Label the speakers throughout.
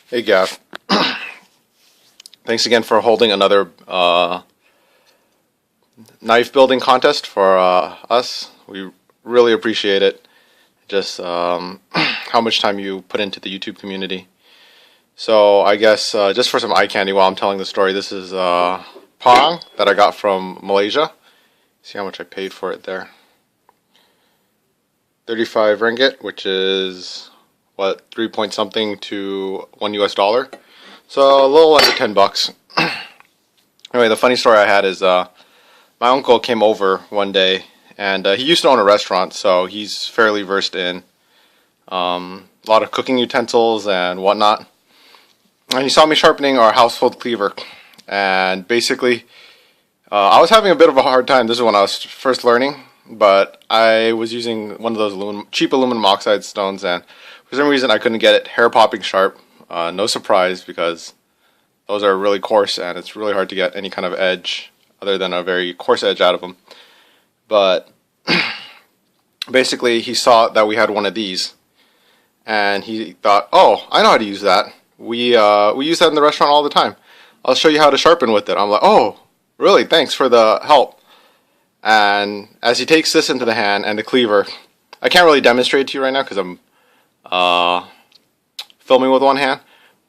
Speaker 1: Hey Gav, thanks again for holding another knife building contest for us. We really appreciate it. Just how much time you put into the YouTube community. So I guess just for some eye candy while I'm telling the story, this is Pong that I got from Malaysia. See how much I paid for it there. 35 ringgit, which is what, 3 point something to $1 US. So a little under 10 bucks. Anyway, the funny story I had is my uncle came over one day, and he used to own a restaurant, so he's fairly versed in a lot of cooking utensils and whatnot. And he saw me sharpening our household cleaver, and basically I was having a bit of a hard time. This is when I was first learning, but I was using one of those cheap aluminum oxide stones, and for some reason I couldn't get it hair popping sharp. No surprise, because those are really coarse and it's really hard to get any kind of edge other than a very coarse edge out of them. But basically he saw that we had one of these and he thought, oh, I know how to use that. We use that in the restaurant all the time. I'll show you how to sharpen with it. I'm like, oh, really? Thanks for the help. And as he takes this into the hand and the cleaver, I can't really demonstrate it to you right now because I'm filming with one hand,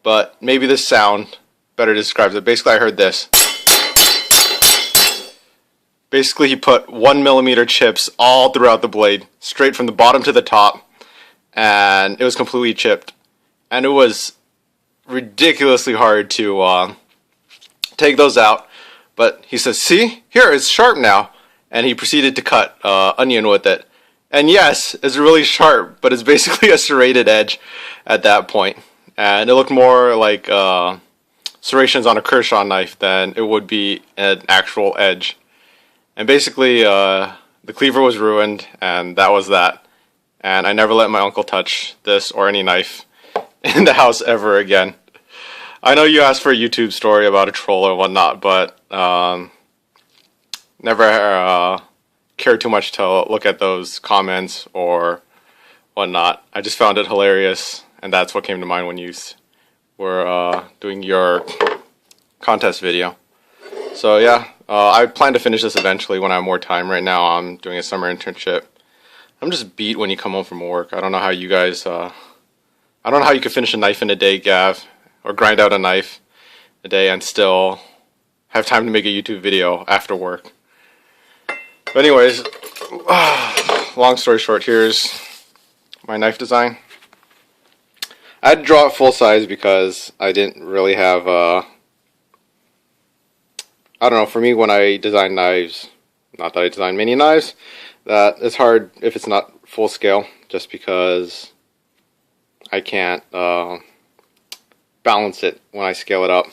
Speaker 1: but maybe this sound better describes it. Basically, I heard this. Basically, he put 1mm chips all throughout the blade, straight from the bottom to the top, and it was completely chipped. And it was ridiculously hard to take those out. But he says, see, here, it's sharp now. And he proceeded to cut onion with it. And yes, it's really sharp, but it's basically a serrated edge at that point. And it looked more like serrations on a Kershaw knife than it would be an actual edge. And basically, the cleaver was ruined, and that was that. And I never let my uncle touch this or any knife in the house ever again. I know you asked for a YouTube story about a troll or whatnot, but never cared too much to look at those comments or whatnot. I just found it hilarious, and that's what came to mind when you were doing your contest video. So yeah, I plan to finish this eventually when I have more time. Right now I'm doing a summer internship. I'm just beat when you come home from work. I don't know how you guys, I don't know how you could finish a knife in a day, Gav, or grind out a knife a day and still have time to make a YouTube video after work. But anyways, long story short, here's my knife design. I had to draw it full size because I didn't really have, I don't know, for me when I design knives, not that I design many knives, that it's hard if it's not full scale, just because I can't balance it when I scale it up.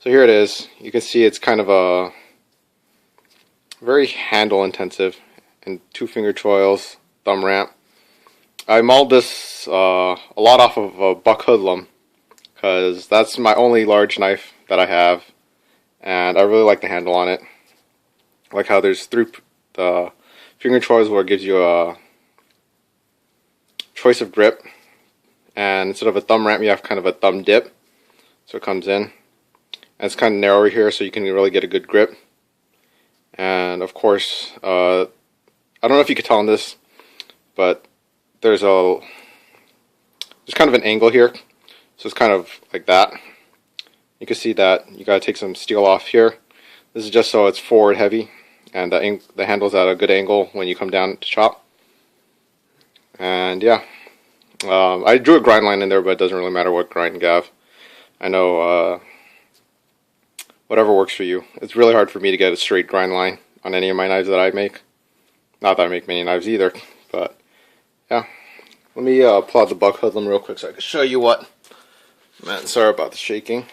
Speaker 1: So here it is. You can see it's kind of a very handle intensive, and 2-finger choils, thumb ramp. I mauled this a lot off of a buck hoodlum because that's my only large knife that I have, and I really like the handle on it. I like how there's 3 finger choils where it gives you a choice of grip, and instead of a thumb ramp you have kind of a thumb dip, so it comes in, and it's kind of narrower here so you can really get a good grip. And of course, I don't know if you could tell in this, but there's kind of an angle here, so it's kind of like that. You can see that you gotta take some steel off here. This is just so it's forward heavy, and the handle's at a good angle when you come down to chop. And yeah, I drew a grind line in there, but it doesn't really matter what grind, Gav. I know whatever works for you. It's really hard for me to get a straight grind line on any of my knives that I make. Not that I make many knives either, but yeah. Let me plot the buck hoodlum real quick so I can show you what. Man, sorry about the shaking.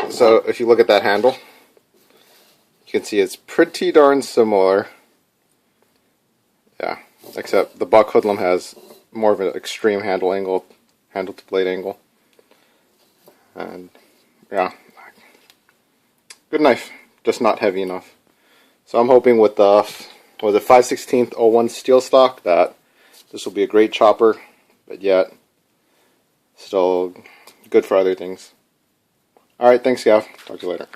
Speaker 1: So if you look at that handle, you can see it's pretty darn similar. Yeah, except the buck hoodlum has more of an extreme handle to blade angle. And yeah, good knife, just not heavy enough. So I'm hoping with the 5/16 01 steel stock that this will be a great chopper, but yet still good for other things. Alright, thanks, Gav. Talk to you later.